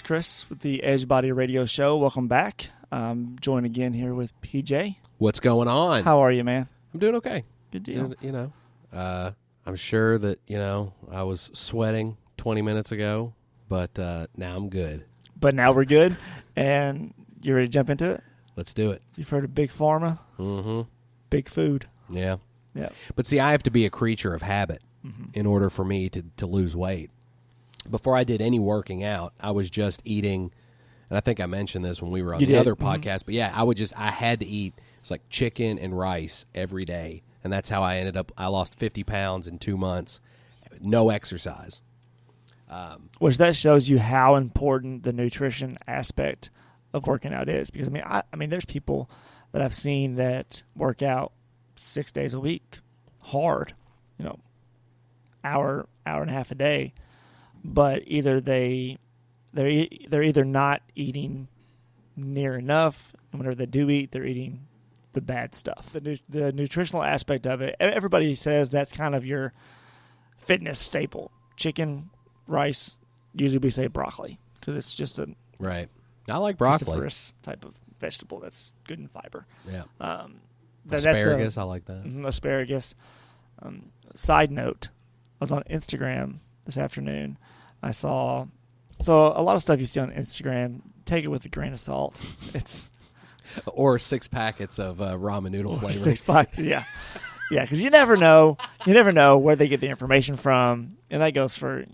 is Chris with the Edge Body Radio Show. Welcome back. Joined again here with PJ. What's going on? How are you, man? I'm doing okay. Good deal. I'm sure that, I was sweating 20 minutes ago, but now I'm good. But now we're good, and you ready to jump into it? Let's do it. You've heard of Big Pharma? Mm-hmm. Big food. Yeah. Yeah. But see, I have to be a creature of habit in order for me to lose weight. Before I did any working out, I was just eating, and I think I mentioned this when we were on the other podcast, but yeah, I had to eat, it's like chicken and rice every day, and that's how I lost 50 pounds in 2 months, no exercise. Which that shows you how important the nutrition aspect of working out is. Because, I mean, there's people that I've seen that work out 6 days a week, hard, hour and a half a day, but either they're either not eating near enough, and whenever they do eat, they're eating the bad stuff. The nutritional aspect of it, everybody says that's kind of your fitness staple. Chicken, rice, usually we say broccoli because it's just a right. I like broccoli. Cruciferous type of vegetable that's good in fiber. Yeah. Asparagus, I like that. Asparagus. Side note, I was on Instagram this afternoon. I saw a lot of stuff you see on Instagram. Take it with a grain of salt. It's or 6 packets of ramen noodle flavoring. 6 packets, yeah. Yeah, because you never know. You never know where they get the information from, and that goes for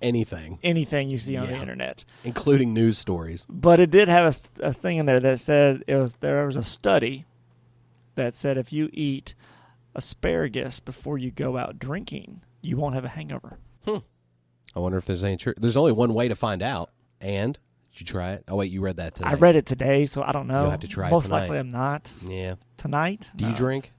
anything you see on the internet, including news stories. But it did have a thing in there that said there was a study that said if you eat asparagus before you go out drinking, you won't have a hangover. I wonder if there's any truth. There's only one way to find out. And did you try it? Oh wait, you read that today. I read it today, so I don't know. You'll have to try Most it tonight. likely, I'm not. Yeah. Tonight? Do you drink?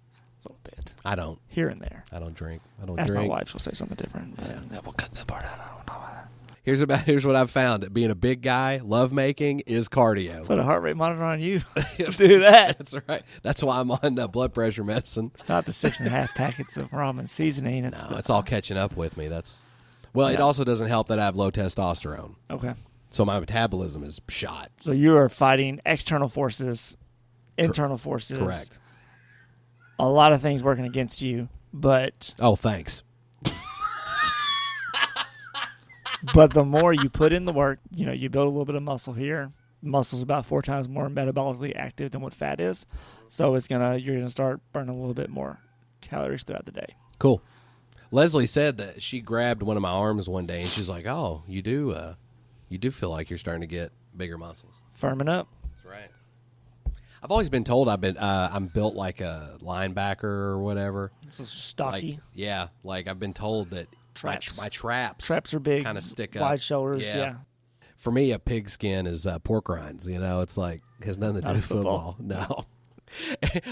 A little bit. I don't. Here and there. I don't drink. Ask my wife; she'll say something different. But Yeah. we'll cut that part out. I don't know about that. Here's what I've found. Being a big guy, lovemaking is cardio. Put a heart rate monitor on you. Do that. That's right. That's why I'm on blood pressure medicine. It's not the 6.5 packets of ramen seasoning. It's all catching up with me. It also doesn't help that I have low testosterone. Okay. So my metabolism is shot. So you are fighting external forces, internal forces. Correct. A lot of things working against you, but... Oh, thanks. But the more you put in the work, you build a little bit of muscle here. Muscle's about 4 times more metabolically active than what fat is. So you're gonna start burning a little bit more calories throughout the day. Cool. Leslie said that she grabbed one of my arms one day and she's like, "Oh, you do feel like you're starting to get bigger muscles." Firming up. That's right. I've always been told I'm built like a linebacker or whatever. So stocky. I've been told that traps. My traps are big, kind of stick up, wide shoulders. Yeah. For me, a pigskin is pork rinds. It's like has nothing to do with football. No.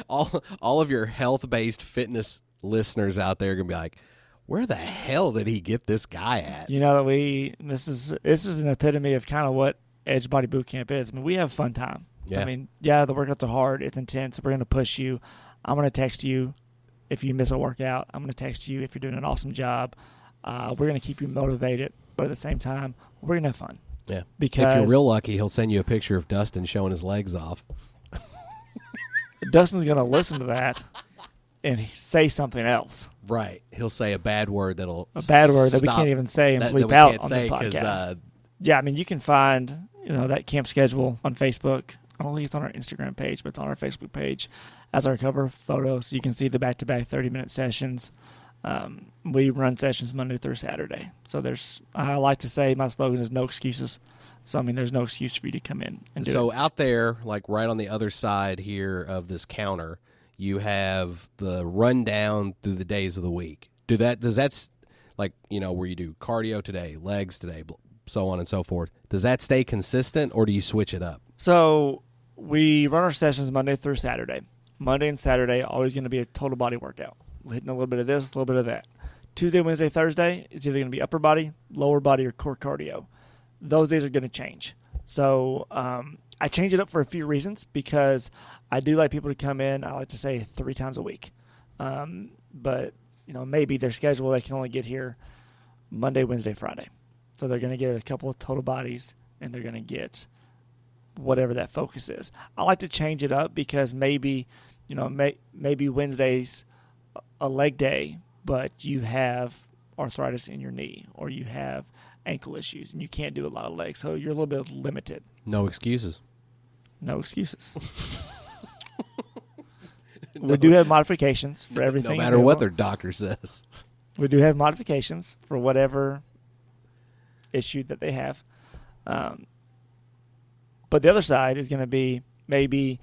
all of your health-based fitness listeners out there are gonna be like, where the hell did he get this guy at? This is an epitome of kind of what Edge Body Boot Camp is. We have a fun time. Yeah. The workouts are hard. It's intense. We're going to push you. I'm going to text you if you miss a workout. I'm going to text you if you're doing an awesome job. We're going to keep you motivated, but at the same time, we're going to have fun. Yeah. Because if you're real lucky, he'll send you a picture of Dustin showing his legs off. Dustin's going to listen to that and say something else. Right. He'll say a bad word that we can't even say and bleep out on this podcast. You can find that camp schedule on Facebook. I don't think it's on our Instagram page, but it's on our Facebook page as our cover photo, so you can see the back-to-back 30-minute sessions. We run sessions Monday through Saturday. So I like to say my slogan is no excuses. So, there's no excuse for you to come in and do it. So out there, like right on the other side here of this counter, you have the rundown through the days of the week. Does that where you do cardio today, legs today, so on and so forth. Does that stay consistent or do you switch it up? So we run our sessions Monday through Saturday. Monday and Saturday always going to be a total body workout. Hitting a little bit of this, a little bit of that. Tuesday, Wednesday, Thursday, it's either going to be upper body, lower body, or core cardio. Those days are going to change. So I change it up for a few reasons because I do like people to come in, I like to say 3 times a week. But, maybe their schedule, they can only get here Monday, Wednesday, Friday. So they're going to get a couple of total bodies and they're going to get whatever that focus is. I like to change it up because maybe, maybe Wednesday's a leg day, but you have arthritis in your knee or you have ankle issues and you can't do a lot of legs. So you're a little bit limited. No excuses. No excuses. We do have modifications for everything. No matter what their doctor says. We do have modifications for whatever issue that they have. But the other side is going to be maybe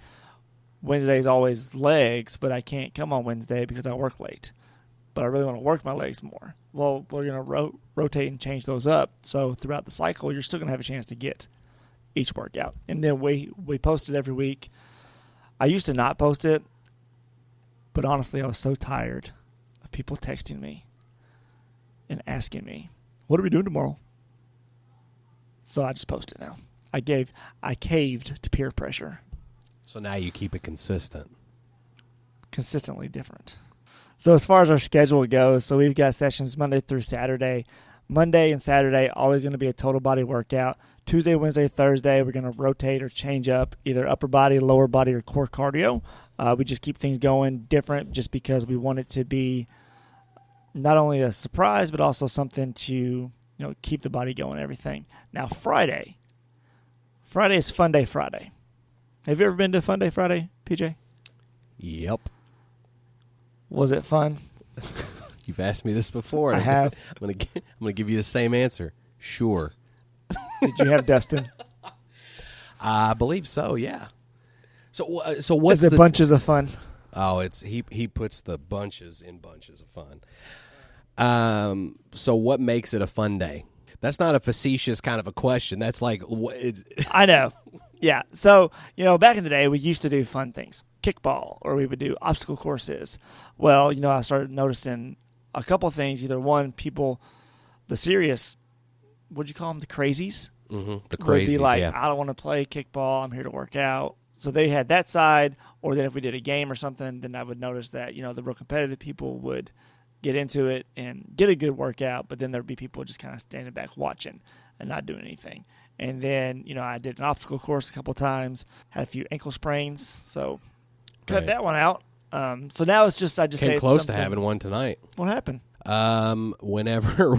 Wednesday is always legs, but I can't come on Wednesday because I work late. But I really want to work my legs more. Well, we're going to rotate and change those up. So throughout the cycle, you're still going to have a chance to get each workout. And then we post it every week. I used to not post it, but honestly, I was so tired of people texting me and asking me, what are we doing tomorrow? So I just post it now. I caved to peer pressure. So now you keep it consistent. Consistently different. So as far as our schedule goes, so we've got sessions Monday through Saturday. Monday and Saturday, always going to be a total body workout. Tuesday, Wednesday, Thursday, we're going to rotate or change up either upper body, lower body, or core cardio. We just keep things going different just because we want it to be not only a surprise, but also something to keep the body going and everything. Now, Friday is Fun Day Friday. Have you ever been to Fun Day Friday, PJ? Yep. Was it fun? You've asked me this before. I have. I'm gonna give you the same answer. Sure. Did you have Dustin? I believe so. Yeah. So what's the bunches of fun? Oh, he puts the bunches in bunches of fun. So what makes it a fun day? That's not a facetious kind of a question. That's like I know. Yeah. So back in the day, we used to do fun things. Kickball, or we would do obstacle courses. Well, I started noticing a couple of things. Either one, people, the serious, what'd you call them, the crazies? Mm-hmm. The crazies, would be like, yeah. I don't want to play kickball. I'm here to work out. So they had that side. Or then if we did a game or something, then I would notice that, the real competitive people would get into it and get a good workout, but then there'd be people just kind of standing back watching and not doing anything. And then, I did an obstacle course a couple of times, had a few ankle sprains, so cut that one out. So now it's just, I just came say close to having one tonight. What happened? Whenever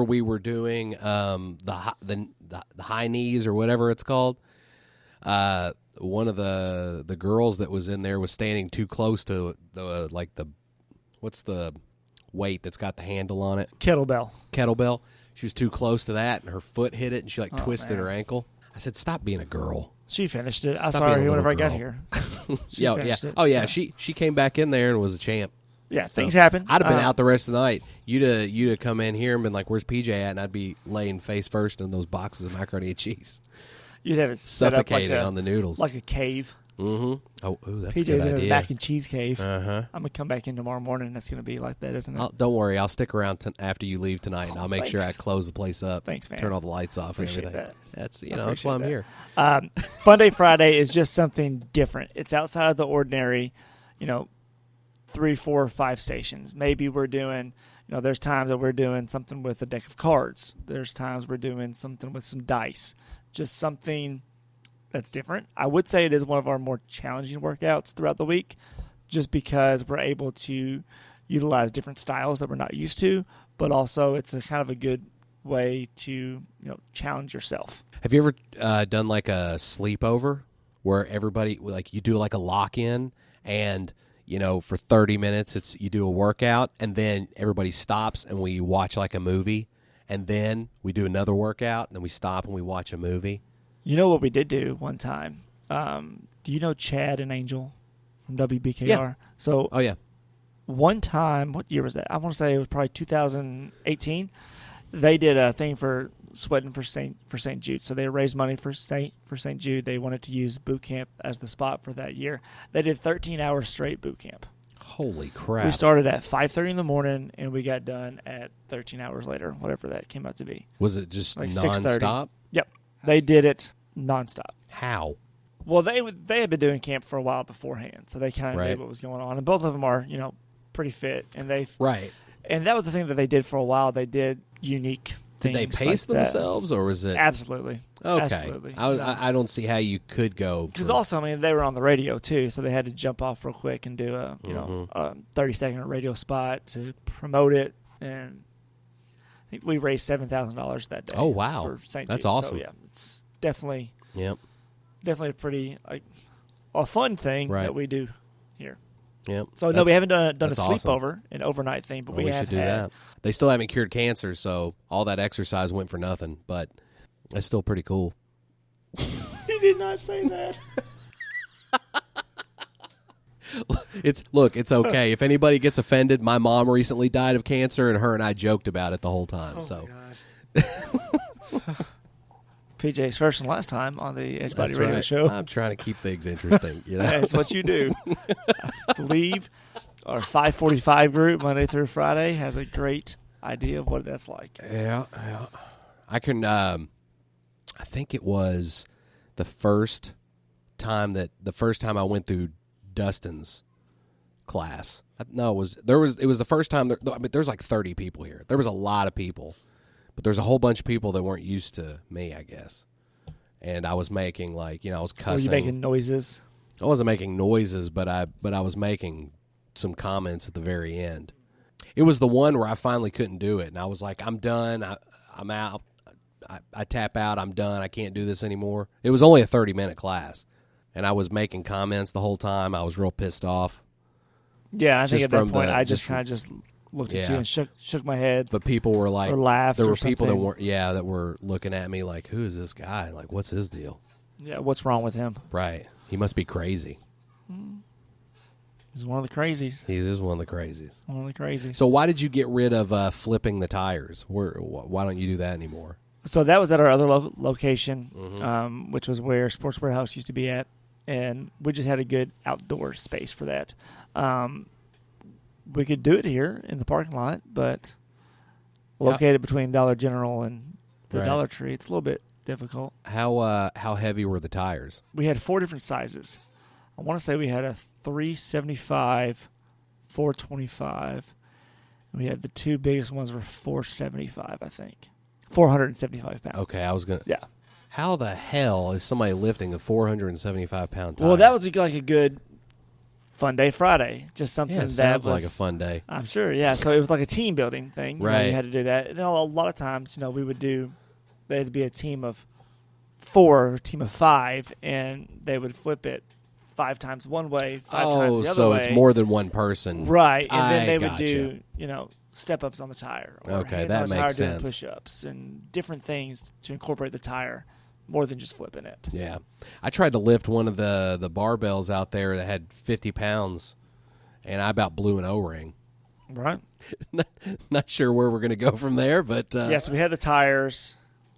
we were doing the high knees or whatever it's called, one of the girls that was in there was standing too close to the what's the weight that's got the handle on it? Kettlebell. She was too close to that, and her foot hit it, and she twisted her ankle. I said, "Stop being a girl." She finished it. I saw her whenever I got here. Yeah. Oh yeah, she came back in there and was a champ. Yeah, so things happen. I'd have been out the rest of the night. You'd have come in here and been like, "Where's PJ at?" And I'd be laying face first in those boxes of macaroni and cheese. You'd have it set suffocated up like on the noodles, like a cave. Mm-hmm. Oh, that's PJ's a good in idea. his mac and cheese cave. Uh-huh. I'm gonna come back in tomorrow morning. And that's gonna be like that, isn't it? Don't worry, I'll stick around after you leave tonight, and I'll make sure I close the place up. Thanks, man. Turn all the lights off Appreciate and everything. that. That's that's why I'm here. Fun Day Friday is just something different. It's outside of the ordinary. 3, 4, 5 stations. Maybe we're doing. There's times that we're doing something with a deck of cards. There's times we're doing something with some dice. Just something that's different. I would say it is one of our more challenging workouts throughout the week, just because we're able to utilize different styles that we're not used to, but also it's a kind of a good way to challenge yourself. Have you ever done like a sleepover where everybody you do like a lock-in and for 30 minutes you do a workout and then everybody stops and we watch like a movie and then we do another workout and then we stop and we watch a movie? You know what we did do one time? Do you know Chad and Angel from WBKR? Yeah. So, oh yeah. One time, what year was that? I want to say it was probably 2018. They did a thing for Sweating for St. Jude. So they raised money for St. Jude. They wanted to use boot camp as the spot for that year. They did 13 hours straight boot camp. Holy crap! We started at 5:30 in the morning and we got done at 13 hours later, whatever that came out to be. Was it just like nonstop? Yep. They did it nonstop. How? Well, they had been doing camp for a while beforehand, so they kind of knew what was going on. And both of them are, pretty fit, and right. And that was the thing that they did for a while. They did unique Did they pace themselves, or was it? Absolutely. Okay. Absolutely. I don't see how you could go. Because also, I mean, they were on the radio too, so they had to jump off real quick and do a 30-second radio spot to promote it, and I think we raised $7,000 that day. Oh wow, for St. That's Jude. awesome. So, yeah, it's definitely a pretty a fun thing right. that we do here. Yep. So no, we haven't done a awesome. sleepover, an overnight thing, but we have should do had. that. They still haven't cured cancer, so all that exercise went for nothing. But it's still pretty cool. He did not say that. It's okay. If anybody gets offended, my mom recently died of cancer, and her and I joked about it the whole time. Oh my God. PJ's first and last time on the Edge Body Radio Show. I'm trying to keep things interesting. You know? That's what you do. I believe our 545 group, Monday through Friday, has a great idea of what that's like. Yeah. I can. I think it was the first time I went through Dustin's class. No, it was the first time. There's like 30 people here. There was a lot of people. But there's a whole bunch of people that weren't used to me, I guess. And I was making I was cussing. Were you making noises? I wasn't making noises, but I was making some comments at the very end. It was the one where I finally couldn't do it, and I was like, I'm done. I'm out. I tap out. I'm done. I can't do this anymore. It was only a 30-minute class, and I was making comments the whole time. I was real pissed off. Yeah, I think at that point I just kind of looked at you and shook my head. But people were like, or laughed. There were something. people that were looking at me like, who is this guy? Like, what's his deal? Yeah, what's wrong with him? Right. He must be crazy. He's one of the crazies. He is one of the crazies. One of the crazies. So why did you get rid of flipping the tires? Why don't you do that anymore? So that was at our other location, which was where Sports Warehouse used to be at, and we just had a good outdoor space for that. We could do it here in the parking lot, but located between Dollar General and the Dollar Tree, it's a little bit difficult. How heavy were the tires? We had 4 different sizes. I want to say we had a 375, 425. And we had the 2 biggest ones were 475, I think. 475 pounds. Okay, I was going to... Yeah. How the hell is somebody lifting a 475-pound tire? Well, that was like a good Fun Day Friday. Just something that sounds was... like a fun day. I'm sure, yeah. So it was like a team building thing. Right. You had to do that. And a lot of times, we would do... They had to be a team of 4 or a team of 5, and they would flip it 5 times one way, 5 times the other way. So it's more than one person. Right. And then they would do, step-ups on the tire. Or okay, that makes sense. Doing push-ups and different things to incorporate the tire more than just flipping it. Yeah. I tried to lift one of the barbells out there that had 50 pounds, and I about blew an O-ring. Right. Not sure where we're going to go from there, but... so we had the tires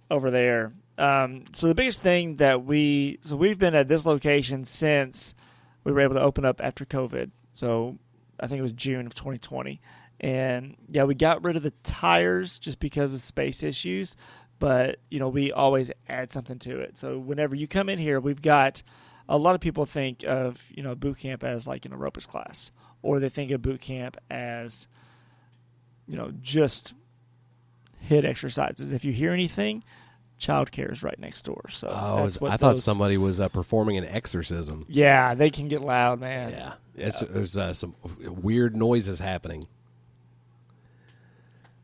over there. So the biggest thing that we've been at this location since we were able to open up after COVID. So I think it was June of 2020. And we got rid of the tires just because of space issues, but we always add something to it. So whenever you come in here, we've got a lot of people think of, boot camp as like an aerobics class, or they think of boot camp as, just HIIT exercises. If you hear anything, childcare is right next door. So I thought somebody was performing an exorcism. Yeah, they can get loud, man. Yeah. There's some weird noises happening.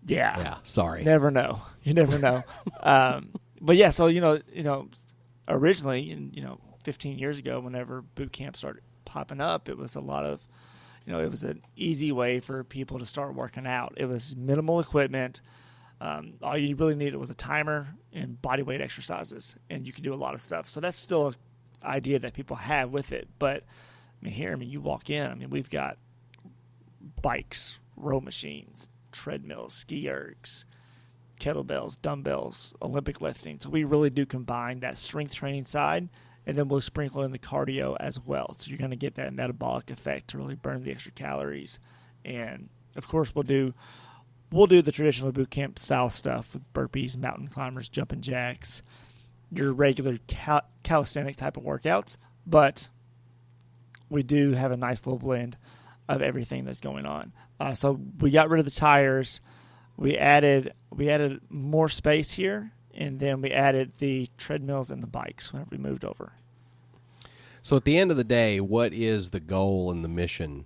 Yeah. Sorry. Never know. You never know. But yeah, so originally, 15 years ago, whenever boot camp started popping up, it was a lot of, it was an easy way for people to start working out. It was minimal equipment. All you really needed was a timer and body weight exercises, and you can do a lot of stuff. So that's still an idea that people have with it. But you walk in. We've got bikes, row machines, treadmills, ski ergs, kettlebells, dumbbells, Olympic lifting. So we really do combine that strength training side, and then we'll sprinkle in the cardio as well. So you're going to get that metabolic effect to really burn the extra calories. And of course, we'll do the traditional boot camp style stuff with burpees, mountain climbers, jumping jacks, your regular calisthenic type of workouts. But we do have a nice little blend of everything that's going on. So we got rid of the tires. we added more space here, and then we added the treadmills and the bikes whenever we moved over. So at the end of the day, what is the goal and the mission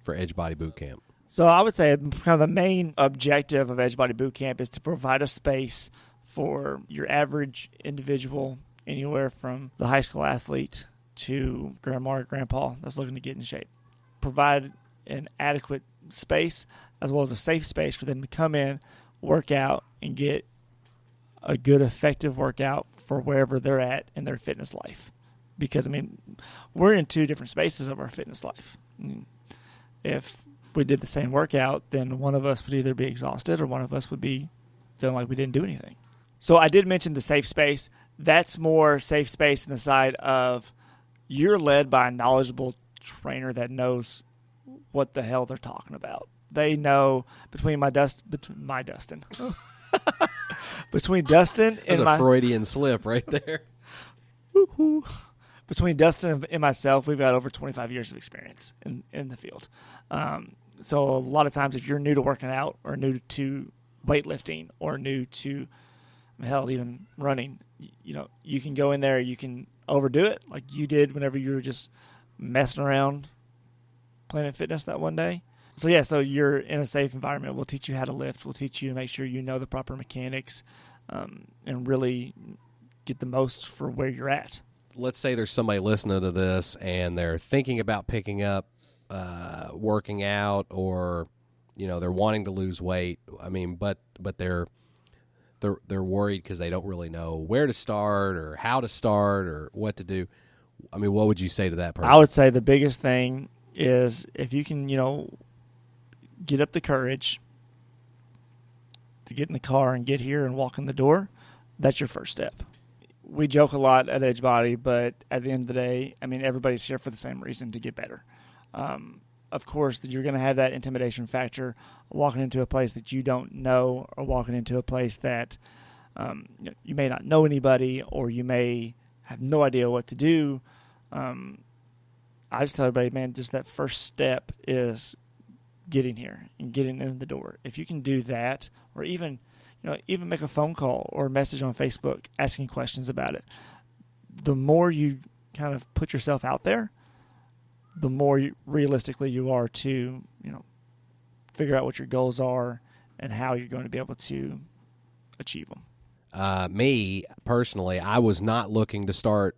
for Edgebody Boot Camp? So I would say kind of the main objective of Edgebody Boot Camp is to provide a space for your average individual, anywhere from the high school athlete to grandma or grandpa that's looking to get in shape. Provide an adequate space as well as a safe space for them to come in, work out, and get a good, effective workout for wherever they're at in their fitness life. Because, I mean, we're in two different spaces of our fitness life. If we did the same workout, then one of us would either be exhausted or one of us would be feeling like we didn't do anything. So I did mention the safe space. That's more safe space in the side of you're led by a knowledgeable trainer that knows what the hell they're talking about. They know between Dustin That's a Freudian slip right there. Between Dustin and myself, we've got over 25 years of experience in the field. So a lot of times if you're new to working out or new to weightlifting or new to, hell, even running, you can go in there, you can overdo it like you did whenever you were just messing around Planet Fitness that one day. So you're in a safe environment. We'll teach you how to lift. We'll teach you to make sure you know the proper mechanics and really get the most for where you're at. Let's say there's somebody listening to this and they're thinking about picking up working out, or they're wanting to lose weight. I mean, but they're worried because they don't really know where to start or how to start or what to do. I mean, what would you say to that person? I would say the biggest thing is if you can, get up the courage to get in the car and get here and walk in the door, that's your first step. We joke a lot at Edgebody, but at the end of the day, I mean, everybody's here for the same reason, to get better. Of course, you're going to have that intimidation factor walking into a place that you don't know, or walking into a place that you may not know anybody, or you may have no idea what to do. I just tell everybody, man, just that first step is getting here and getting in the door. If you can do that, or even make a phone call or a message on Facebook asking questions about it, the more you kind of put yourself out there, the more realistically you are to, figure out what your goals are and how you're going to be able to achieve them. Me, personally, I was not looking to start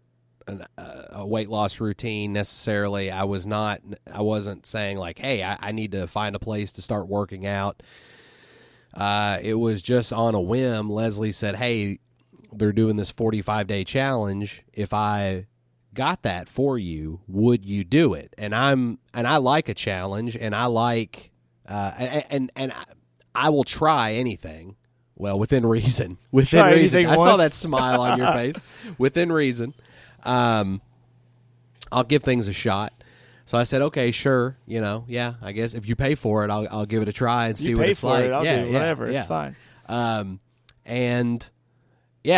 a weight loss routine necessarily. I wasn't saying like, hey, I need to find a place to start working out. It was just on a whim. Leslie said, hey, they're doing this 45-day challenge. If I got that for you, would you do it? And I like a challenge, and I like and I will try anything. Well, within reason. Within reason. I saw that smile on your face. Within reason. I'll give things a shot. So I said, okay, sure. I guess if you pay for it, I'll give it a try and see what it's like. I'll do whatever. It's fine.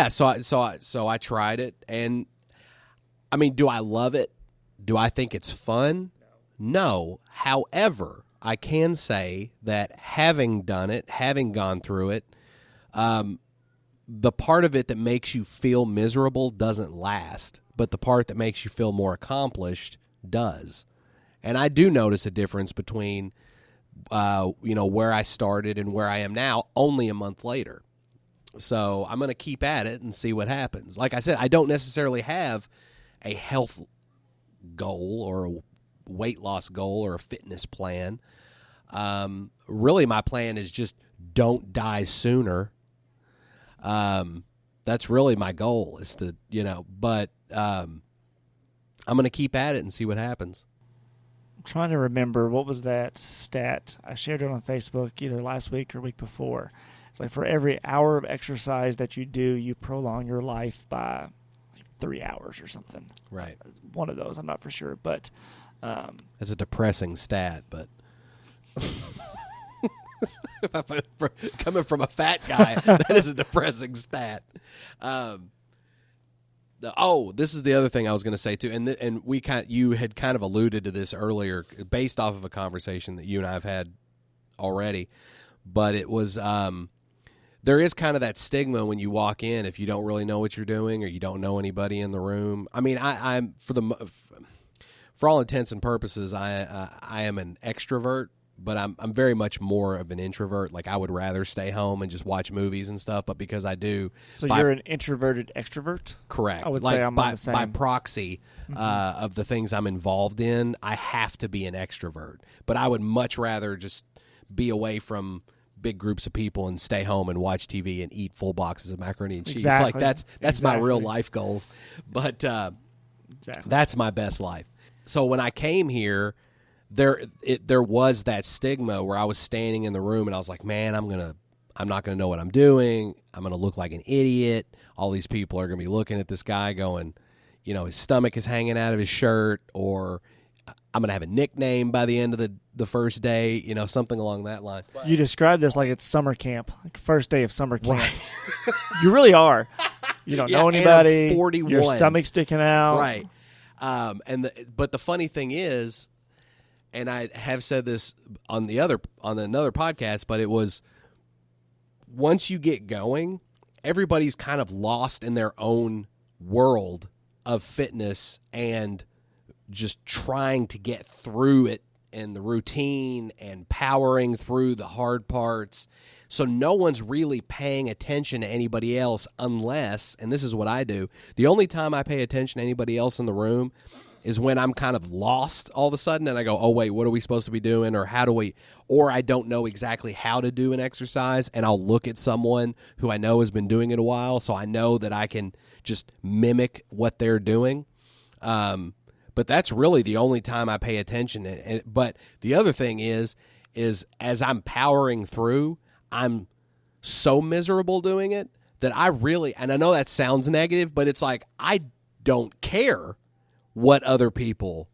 So I tried it, and I mean, do I love it? Do I think it's fun? No. However, I can say that having done it, having gone through it, the part of it that makes you feel miserable doesn't last, but the part that makes you feel more accomplished does. And I do notice a difference between, where I started and where I am now only a month later. So I'm going to keep at it and see what happens. Like I said, I don't necessarily have a health goal or a weight loss goal or a fitness plan. Really, my plan is just don't die sooner. That's really my goal, is to, but I'm going to keep at it and see what happens. I'm trying to remember, what was that stat? I shared it on Facebook either last week or week before. It's like for every hour of exercise that you do, you prolong your life by 3 hours or something. Right. One of those, I'm not for sure, but it's a depressing stat, but coming from a fat guy, that is a depressing stat. This is the other thing I was going to say too, and you had kind of alluded to this earlier, based off of a conversation that you and I have had already. but it was there is kind of that stigma when you walk in if you don't really know what you're doing or you don't know anybody in the room. I mean, I'm for all intents and purposes, I am an extrovert, but I'm very much more of an introvert. Like I would rather stay home and just watch movies and stuff, but because I do, so you're an introverted extrovert. Correct. I would like say I'm by, on the same. by proxy of the things I'm involved in, I have to be an extrovert. But I would much rather just be away from big groups of people and stay home and watch TV and eat full boxes of macaroni and cheese. Exactly. Like that's my real life goals. But that's my best life. So when I came here, there was that stigma where I was standing in the room and I was like, man, I'm not gonna know what I'm doing. I'm gonna look like an idiot. All these people are gonna be looking at this guy going, his stomach is hanging out of his shirt, or I'm gonna have a nickname by the end of the first day, something along that line. You describe this like it's summer camp, like first day of summer camp. Right. You really are. You don't know anybody. And I'm 41. Your stomach's sticking out. Right. But the funny thing is, and I have said this on another podcast, but it was once you get going, everybody's kind of lost in their own world of fitness and just trying to get through it and the routine and powering through the hard parts. So no one's really paying attention to anybody else unless, and this is what I do, the only time I pay attention to anybody else in the room is when I'm kind of lost all of a sudden and I go, oh, wait, what are we supposed to be doing? Or I don't know exactly how to do an exercise, and I'll look at someone who I know has been doing it a while, so I know that I can just mimic what they're doing. But that's really the only time I pay attention. But the other thing is as I'm powering through, I'm so miserable doing it that and I know that sounds negative, but it's like I don't care what other people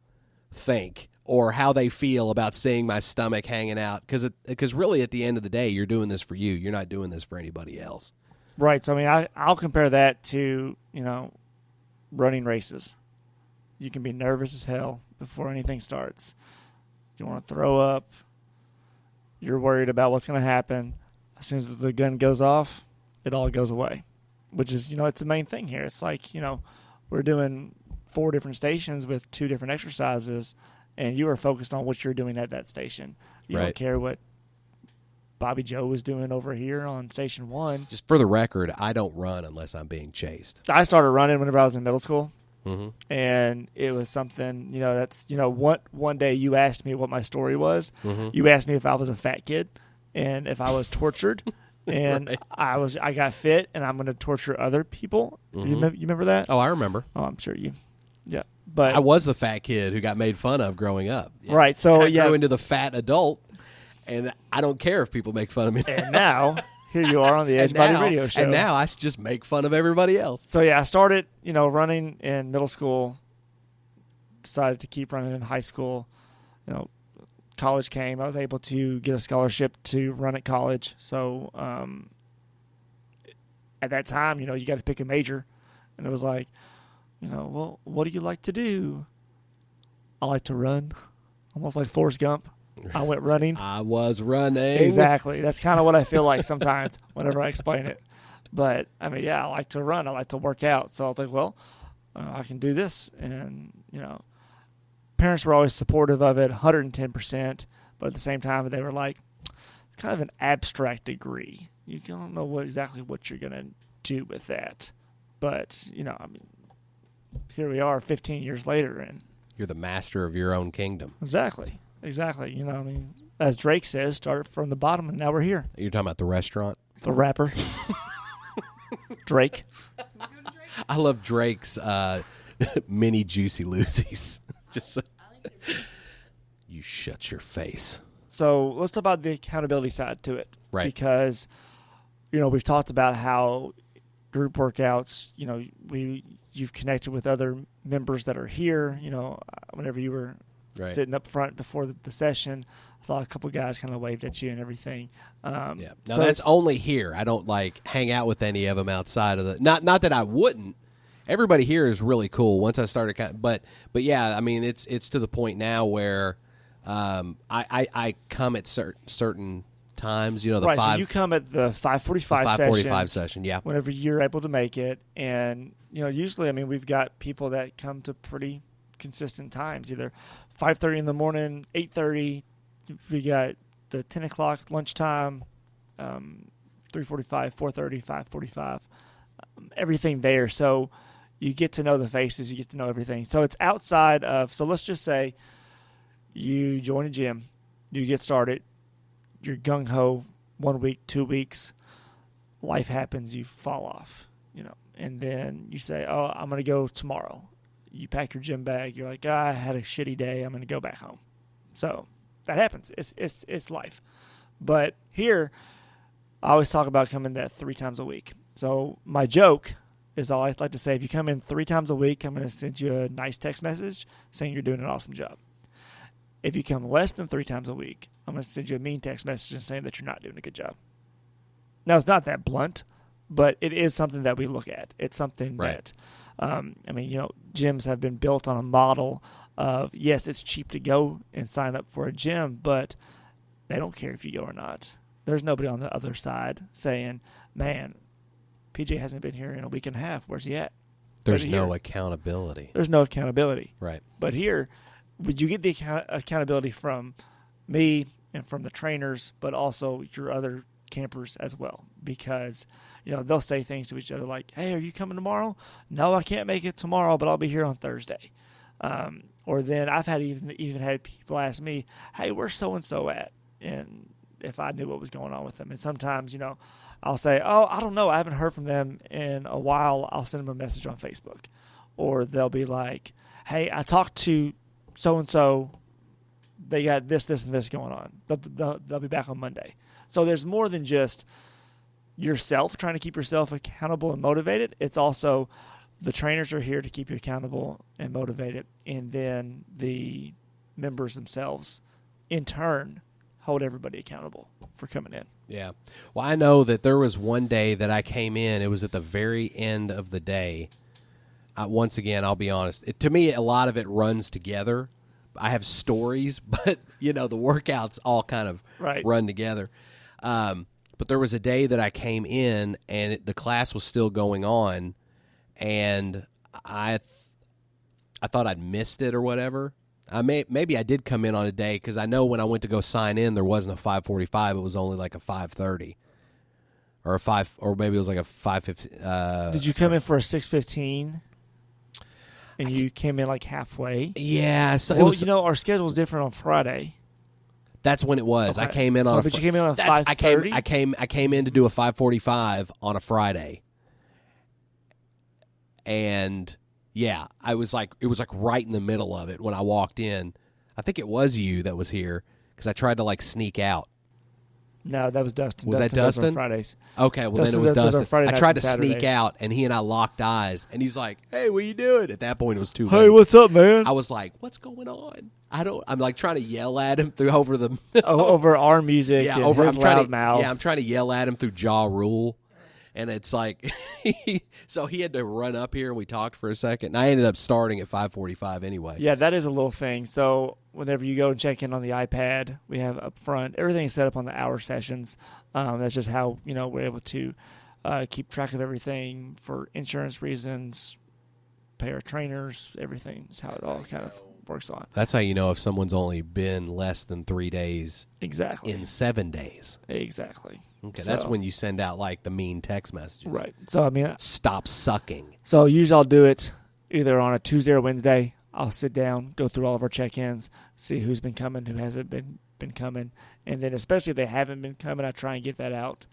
think or how they feel about seeing my stomach hanging out, because really at the end of the day, you're doing this for you. You're not doing this for anybody else. Right. So, I mean, I'll compare that to, running races. You can be nervous as hell before anything starts. You want to throw up. You're worried about what's going to happen. As soon as the gun goes off, it all goes away, which is, it's the main thing here. It's like, we're doing 4 different stations with 2 different exercises, and you are focused on what you're doing at that station. You don't care what Bobby Joe was doing over here on station 1. Just for the record, I don't run unless I'm being chased. I started running whenever I was in middle school. Mm-hmm. And it was something, that's, one day you asked me what my story was. Mm-hmm. You asked me if I was a fat kid and if I was tortured and right. I got fit and I'm going to torture other people. Mm-hmm. You remember that? Oh, I remember. Oh, I'm sure yeah. But I was the fat kid who got made fun of growing up. Yeah. Right. So I grew into the fat adult, and I don't care if people make fun of me. And now here you are on the Edge Body Radio Show. And now I just make fun of everybody else. So, I started, running in middle school, decided to keep running in high school. College came. I was able to get a scholarship to run at college. So, at that time, you got to pick a major. And it was like, well, what do you like to do? I like to run. Almost like Forrest Gump. I went running. I was running. Exactly. That's kind of what I feel like sometimes whenever I explain it. But, I mean, I like to run. I like to work out. So I was like, well, I can do this. And, parents were always supportive of it, 110%. But at the same time, they were like, it's kind of an abstract degree. You don't know exactly what you're going to do with that. But, here we are 15 years later. And you're the master of your own kingdom. Exactly. As Drake says, start from the bottom, and now we're here. You're talking about the restaurant? The rapper. Drake. I love Drake's mini Juicy Lucy's. You shut your face. So let's talk about the accountability side to it. Right. Because, we've talked about how group workouts, you've connected with other members that are here. Whenever you were sitting up front before the session, I saw a couple guys kind of waved at you and everything. Now so that's only here. I don't hang out with any of them outside of the. Not that I wouldn't. Everybody here is really cool. Once I started, but yeah, I mean it's to the point now where I come at certain times. You know, the right, five. so you come at the 5:45 session. Yeah. Whenever you're able to make it, and usually, I mean, we've got people that come to pretty consistent times, either 5:30 in the morning, 8:30. We got the 10 o'clock lunchtime, 3:45, 4:30, 5:45. Everything there. So you get to know the faces, you get to know everything. So it's outside of. So let's just say you join a gym, you get started, you're gung ho 1 week, 2 weeks, life happens, you fall off, and then you say, "Oh, I'm going to go tomorrow." You pack your gym bag. You're like, "I had a shitty day. I'm going to go back home." So that happens. It's life. But here, I always talk about coming that 3 times a week. So my joke is, I like to say, if you come in 3 times a week, I'm going to send you a nice text message saying you're doing an awesome job. If you come less than 3 times a week, I'm going to send you a mean text message saying that you're not doing a good job. Now, it's not that blunt, but it is something that we look at. It's something that, gyms have been built on a model of, yes, it's cheap to go and sign up for a gym, but they don't care if you go or not. There's nobody on the other side saying, "Man, PJ hasn't been here in a week and a half. Where's he at?" There's no accountability. There's no accountability. Right. But here, would you get the accountability from me and from the trainers, but also your other campers as well? Because, they'll say things to each other like, "Hey, are you coming tomorrow?" "No, I can't make it tomorrow, but I'll be here on Thursday." Or then I've had even had people ask me, "Hey, where's so-and-so at?" And if I knew what was going on with them. And sometimes, I'll say, "Oh, I don't know. I haven't heard from them in a while." I'll send them a message on Facebook. Or they'll be like, "Hey, I talked to so-and-so. They got this, and this going on. They'll be back on Monday." So there's more than just yourself trying to keep yourself accountable and motivated. It's also the trainers are here to keep you accountable and motivated. And then the members themselves, in turn, hold everybody accountable for coming in. Yeah. Well, I know that there was one day that I came in. It was at the very end of the day. Once again, I'll be honest. To me, a lot of it runs together. I have stories, but, the workouts all kind of run together. But there was a day that I came in, and the class was still going on, and I thought I'd missed it or whatever. Maybe I did come in on a day, because I know when I went to go sign in, there wasn't a 5:45. It was only like a 5:30 or a 5, or maybe it was like a 5:15. Did you come in for a 6:15? And you came in like halfway? Yeah. So our schedule's different on Friday. That's when it was. Okay. I came in on. But you came in on 5:30. I came in to do a 5:45 on a Friday, and yeah, it was like right in the middle of it when I walked in. I think it was you that was here, because I tried to sneak out. No, that was Dustin. Was that Dustin? Dustin? On Fridays. Okay, well Dustin then it was Dustin. I tried to sneak out, and he and I locked eyes, and he's like, "Hey, what are you doing?" At that point, it was too late. "Hey, what's up, man?" I was like, "What's going on?" I'm like trying to yell at him through over the over our music. Yeah, and over his loud mouth. Yeah, I'm trying to yell at him through Ja Rule, and it's like, so he had to run up here, and we talked for a second, and I ended up starting at 5:45 anyway. Yeah, that is a little thing. So whenever you go and check in on the iPad, we have up front everything's set up on the hour sessions. That's just how we're able to keep track of everything for insurance reasons, pay our trainers, everything. Is how it all kind of works on. That's how you know if someone's only been less than 3 days. Exactly. In 7 days. Exactly. Okay, so that's when you send out the mean text messages. Right. So stop sucking. So usually I'll do it either on a Tuesday or Wednesday. I'll sit down, go through all of our check-ins, see who's been coming, who hasn't been coming, and then especially if they haven't been coming, I try and get that out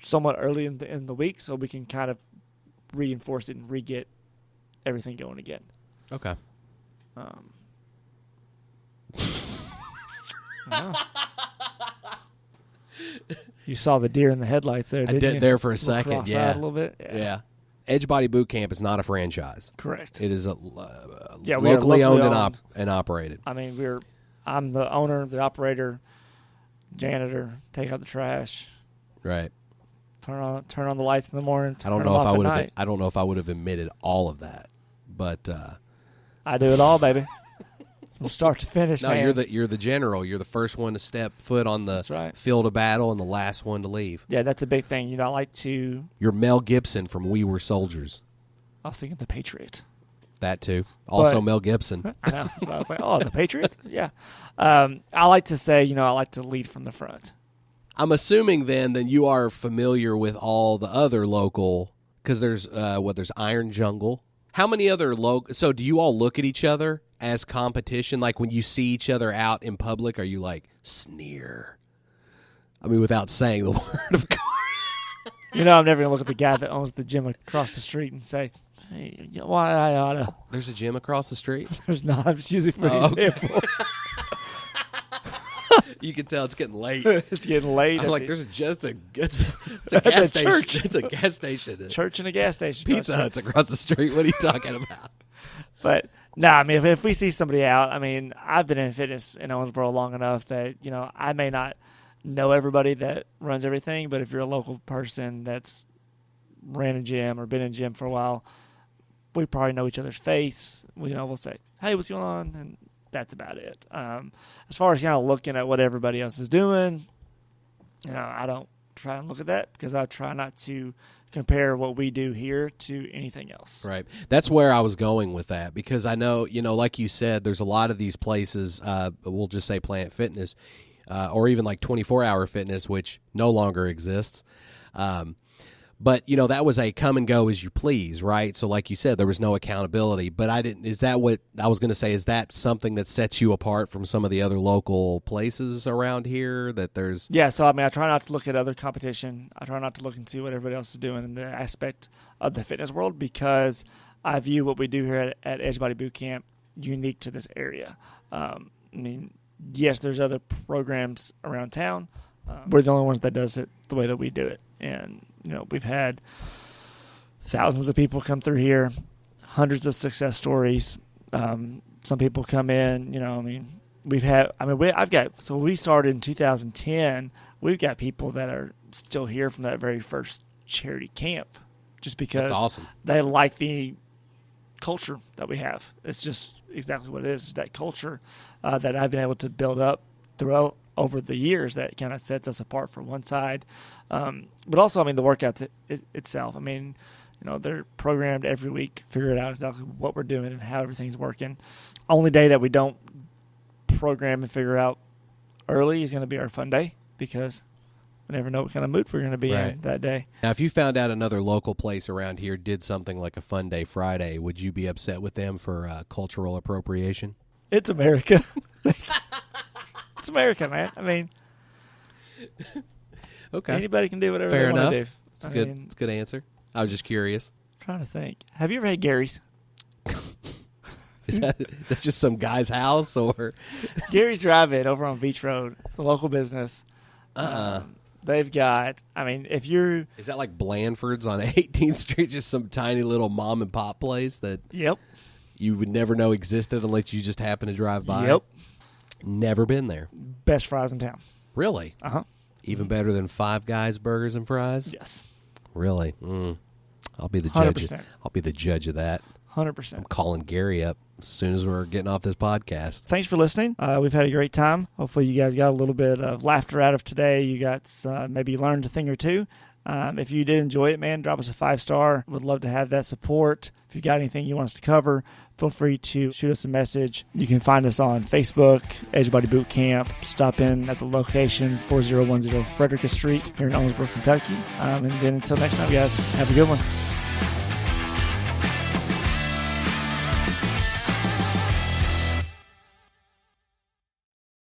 somewhat early in the week so we can kind of reinforce it and re-get everything going again. Okay. You saw the deer in the headlights there, didn't you? I did there for a second, yeah. A little bit. Yeah. Edgebody Boot Camp is not a franchise. Correct. It is locally owned and operated. I mean, I'm the owner, the operator, janitor, take out the trash. Right. Turn on the lights in the morning. I don't know if I would have admitted all of that, but I do it all, baby. from start to finish. No, man. you're the general. You're the first one to step foot on the right. field of battle and the last one to leave. Yeah, that's a big thing. You know, I like to. You're Mel Gibson from We Were Soldiers. I was thinking The Patriot. That too. Also Mel Gibson. I know. So I was like, oh, The Patriot? Yeah. I like to say, I like to lead from the front. I'm assuming then that you are familiar with all the other local, because there's Iron Jungle. How many other so do you all look at each other as competition? Like when you see each other out in public, are you like, sneer? I mean, without saying the word, of course. I'm never going to look at the guy that owns the gym across the street and say, hey, why I oughta. There's a gym across the street? There's not. I'm just using for example. You can tell it's getting late. It's getting late. I'm like, it's a gas station. Church. It's a gas station. Church and a gas station. Pizza Hut's across the street. What are you talking about? But, no, I mean, if we see somebody out, I mean, I've been in fitness in Owensboro long enough that, I may not know everybody that runs everything, but if you're a local person that's ran a gym or been in a gym for a while, we probably know each other's face. We'll say, hey, what's going on? And that's about it. As far as kind of looking at what everybody else is doing, I don't try and look at that because I try not to compare what we do here to anything else. Right. That's where I was going with that because I know, like you said, there's a lot of these places, we'll just say Planet Fitness, or even like 24-hour fitness, which no longer exists. But, that was a come and go as you please, right? So like you said, there was no accountability. But is that what I was going to say? Is that something that sets you apart from some of the other local places around here that there's? Yeah, so I mean, I try not to look at other competition. I try not to look and see what everybody else is doing in the aspect of the fitness world because I view what we do here at Edgebody Boot Camp unique to this area. I mean, yes, there's other programs around town. We're the only ones that does it the way that we do it. And, we've had thousands of people come through here, hundreds of success stories. Some people come in, we started in 2010. We've got people that are still here from that very first charity camp just because That's awesome. They like the culture that we have. It's just exactly what it is, that culture that I've been able to build up throughout over the years that kind of sets us apart from one side. But also, I mean, the workouts itself. I mean, they're programmed every week, figure out exactly what we're doing and how everything's working. Only day that we don't program and figure out early is going to be our fun day because we never know what kind of mood we're going to be in that day. Now, if you found out another local place around here did something like a Fun Day Friday, would you be upset with them for cultural appropriation? It's America. It's America, man. I mean, okay. Anybody can do whatever they want to do. It's a good answer. I was just curious. I'm trying to think. Have you ever had Gary's? Is that just some guy's house or? Gary's Drive-In over on Beach Road. It's a local business. They've got, I mean, if you're... Is that like Blandford's on 18th Street, just some tiny little mom and pop place that Yep. you would never know existed unless you just happen to drive by? Yep. Never been there. Best fries in town. Really? Uh-huh. Even better than Five Guys Burgers and Fries? Yes. Really? I'll be the judge. 100%. I'll be the judge of that. 100%. I'm calling Gary up as soon as we're getting off this podcast. Thanks for listening. We've had a great time. Hopefully you guys got a little bit of laughter out of today. You got maybe learned a thing or two. If you did enjoy it, man, drop us a 5-star. Would love to have that support. If you got anything you want us to cover, feel free to shoot us a message. You can find us on Facebook, Edgebody Boot Camp. Stop in at the location, 4010 Frederica Street here in Owensboro, Kentucky. And then until next time, guys, have a good one.